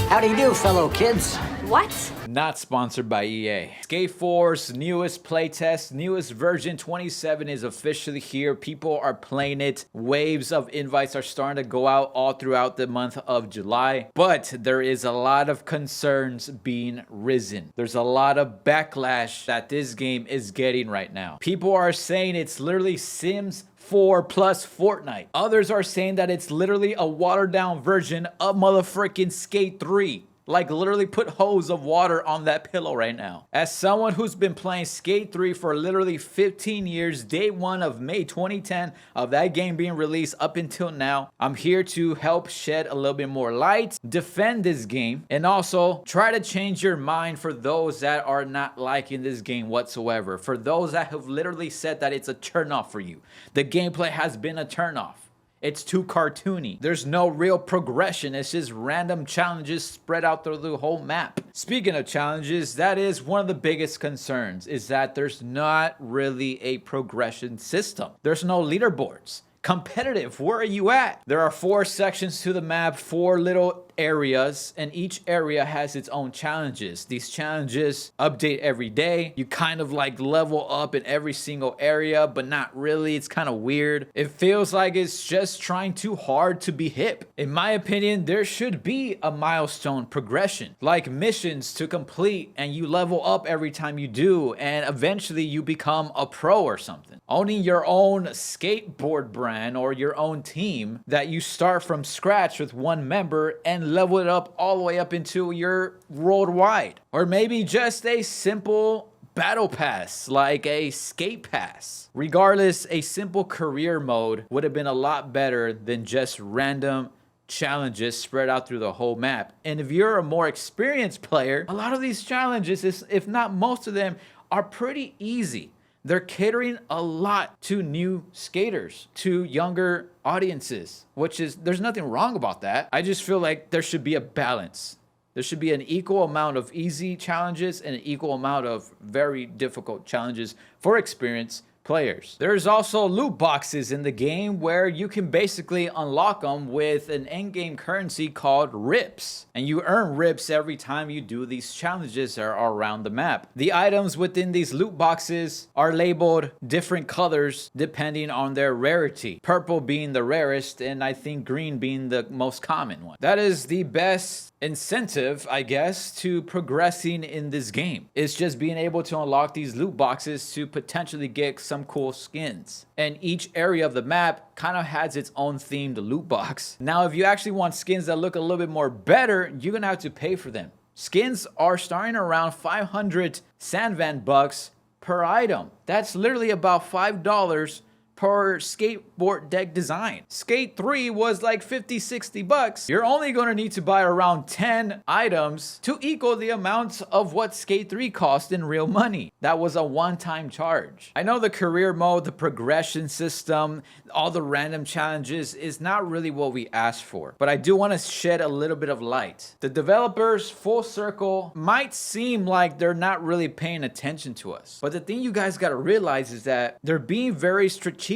How do you do, fellow kids? What? Not sponsored by EA. Skate 4's newest playtest, newest version 27 is officially here. People are playing it. Waves of invites are starting to go out all throughout the month of July. But there is a lot of concerns being risen. There's a lot of backlash that this game is getting right now. People are saying it's literally Sims 4 plus Fortnite. Others are saying that it's literally a watered down version of motherfucking Skate 3. Like literally put hose of water on that pillow right now. As someone who's been playing Skate 3 for literally 15 years, day one of May 2010 of that game being released up until now, I'm here to help shed a little bit more light, defend this game, and also try to change your mind for those that are not liking this game whatsoever. For those that have literally said that it's a turnoff for you. The gameplay has been a turnoff. It's too cartoony. There's no real progression. It's just random challenges spread out through the whole map. Speaking of challenges, that is one of the biggest concerns, is that there's not really a progression system. There's no leaderboards. Competitive, where are you at? There are 4 sections to the map, 4 little areas, and each area has its own challenges. These challenges update every day. You kind of like level up in every single area, but not really. It's kind of weird. It feels like it's just trying too hard to be hip. In my opinion, there should be a milestone progression, like missions to complete, and you level up every time you do, and eventually you become a pro or something. Owning your own skateboard brand or your own team that you start from scratch with one member and level it up all the way up into your worldwide. Or maybe just a simple battle pass like a skate pass. Regardless, a simple career mode would have been a lot better than just random challenges spread out through the whole map. And if you're a more experienced player, a lot of these challenges, if not most of them, are pretty easy. They're catering a lot to new skaters, to younger audiences, which is, there's nothing wrong about that. I just feel like there should be a balance. There should be an equal amount of easy challenges and an equal amount of very difficult challenges for experienced players. There's also loot boxes in the game where you can basically unlock them with an in-game currency called rips. And you earn rips every time you do these challenges that are around the map. The items within these loot boxes are labeled different colors depending on their rarity. Purple being the rarest, and I think green being the most common one. That is the best incentive, I guess, to progressing in this game. It's just being able to unlock these loot boxes to potentially get some cool skins. And each area of the map kind of has its own themed loot box. Now, if you actually want skins that look a little bit more better, you're gonna have to pay for them. Skins are starting around 500 Sandvan bucks per item. That's literally about $5 per skateboard deck design. Skate 3 was like 50, 60 bucks. You're only going to need to buy around 10 items to equal the amount of what Skate 3 cost in real money. That was a one-time charge. I know the career mode, the progression system, all the random challenges is not really what we asked for, but I do want to shed a little bit of light. The developers, Full Circle, might seem like they're not really paying attention to us, but the thing you guys got to realize is that they're being very strategic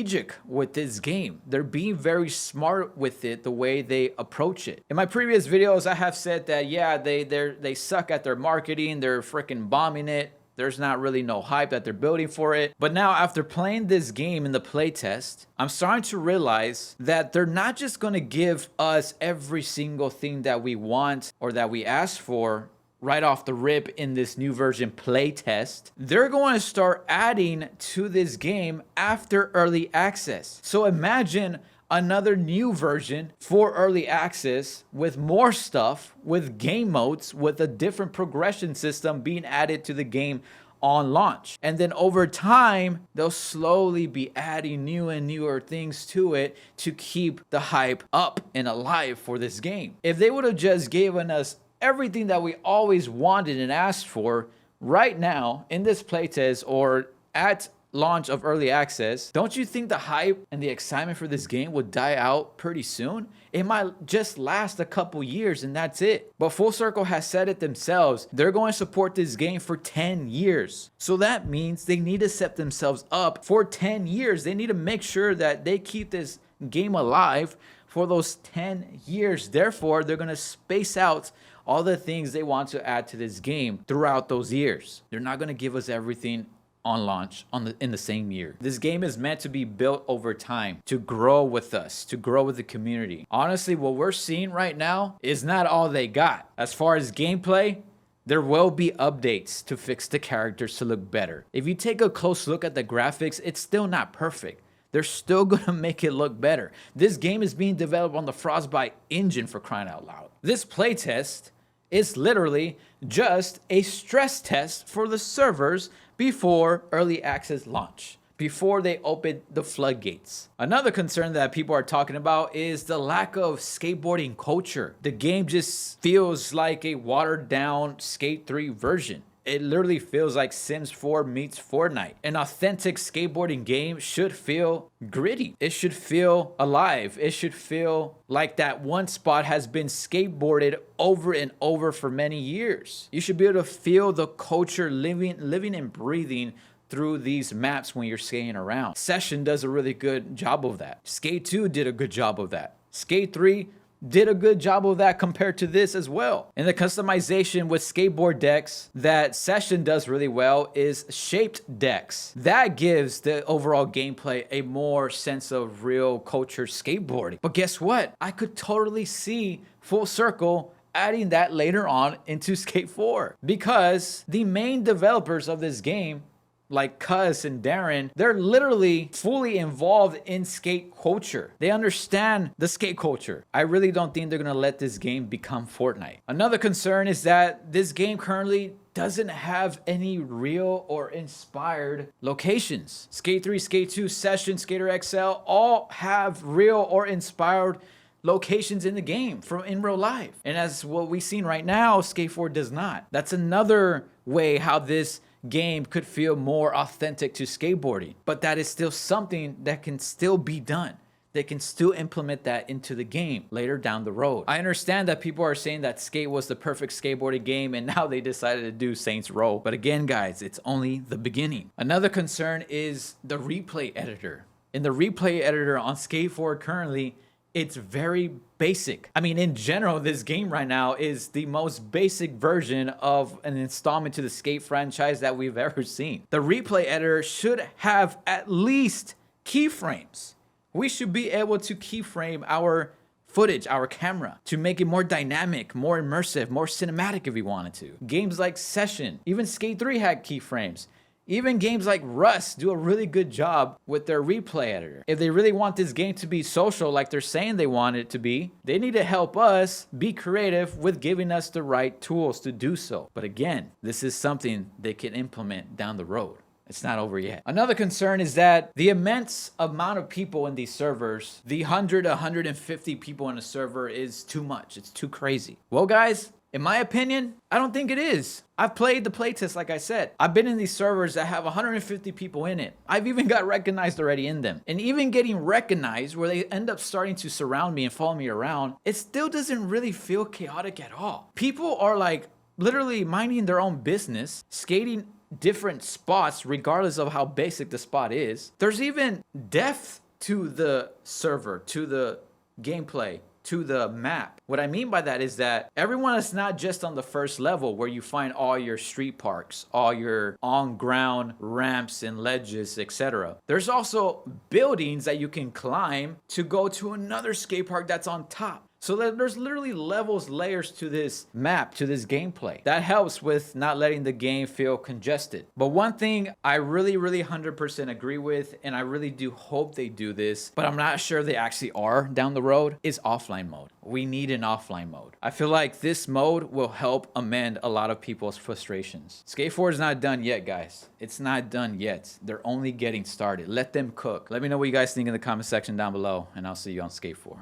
with this game. They're being very smart with it, the way they approach it. In my previous videos, I have said that, yeah, they suck at their marketing. They're freaking bombing it. There's not really no hype that they're building for it. But now, after playing this game in the playtest, I'm starting to realize that they're not just going to give us every single thing that we want or that we ask for right off the rip in this new version playtest. They're going to start adding to this game after early access. So imagine another new version for early access with more stuff, with game modes, with a different progression system being added to the game on launch. And then over time, they'll slowly be adding new and newer things to it to keep the hype up and alive for this game. If they would have just given us everything that we always wanted and asked for right now in this playtest or at launch of early access, don't you think the hype and the excitement for this game would die out pretty soon? It might just last a couple years and that's it. But Full Circle has said it themselves. They're going to support this game for 10 years. So that means they need to set themselves up for 10 years. They need to make sure that they keep this game alive for those 10 years. Therefore, they're going to space out all the things they want to add to this game throughout those years. They're not going to give us everything on launch in the same year. This game is meant to be built over time, to grow with us, to grow with the community. Honestly, what we're seeing right now is not all they got. As far as gameplay, there will be updates to fix the characters to look better. If you take a close look at the graphics, it's still not perfect. They're still gonna make it look better. This game is being developed on the Frostbite engine, for crying out loud. This playtest is literally just a stress test for the servers before early access launch, before they open the floodgates. Another concern that people are talking about is the lack of skateboarding culture. The game just feels like a watered down Skate 3 version. It literally feels like Sims 4 meets Fortnite. An authentic skateboarding game should feel gritty. It should feel alive. It should feel like that one spot has been skateboarded over and over for many years. You should be able to feel the culture living and breathing through these maps when you're skating around. Session does a really good job of that. Skate 2 did a good job of that. Skate 3 did a good job of that compared to this as well. And the customization with skateboard decks that Session does really well is shaped decks. That gives the overall gameplay a more sense of real culture skateboarding. But guess what? I could totally see full circle adding that later on into Skate 4, because the main developers of this game, like Cuz and Darren, they're literally fully involved in skate culture. They understand the skate culture. I really don't think they're gonna let this game become Fortnite. Another concern is that this game currently doesn't have any real or inspired locations. Skate 3, Skate 2, Session, Skater XL all have real or inspired locations in the game from in real life. And as what we've seen right now, Skate 4 does not. That's another way how this game could feel more authentic to skateboarding, but that is still something that can still be done. They can still implement that into the game later down the road. I understand that people are saying that Skate was the perfect skateboarding game and now they decided to do Saints Row. But again, guys, it's only the beginning. Another concern is the replay editor. In the replay editor on Skate 4 currently, it's very basic. I mean, in general, this game right now is the most basic version of an installment to the Skate franchise that we've ever seen. The replay editor should have at least keyframes. We should be able to keyframe our footage, our camera, to make it more dynamic, more immersive, more cinematic if we wanted to. Games like Session, even Skate 3 had keyframes. Even games like Rust do a really good job with their replay editor. If they really want this game to be social like they're saying they want it to be, they need to help us be creative with giving us the right tools to do so. But again, this is something they can implement down the road. It's not over yet. Another concern is that the immense amount of people in these servers, the 100 to 150 people in a server, is too much. It's too crazy. Well, guys, in my opinion, I don't think it is. I've played the playtest, like I said. I've been in these servers that have 150 people in it. I've even got recognized already in them. And even getting recognized where they end up starting to surround me and follow me around, it still doesn't really feel chaotic at all. People are like literally minding their own business, skating different spots regardless of how basic the spot is. There's even depth to the server, to the gameplay, to the map. What I mean by that is that everyone is not just on the first level where you find all your street parks, all your on-ground ramps and ledges, etc. There's also buildings that you can climb to go to another skate park that's on top. So there's literally levels, layers to this map, to this gameplay. That helps with not letting the game feel congested. But one thing I really 100% agree with, and I really do hope they do this, but I'm not sure they actually are down the road, is offline mode. We need an offline mode. I feel like this mode will help amend a lot of people's frustrations. Skate 4 is not done yet, guys. It's not done yet. They're only getting started. Let them cook. Let me know what you guys think in the comment section down below, and I'll see you on Skate 4.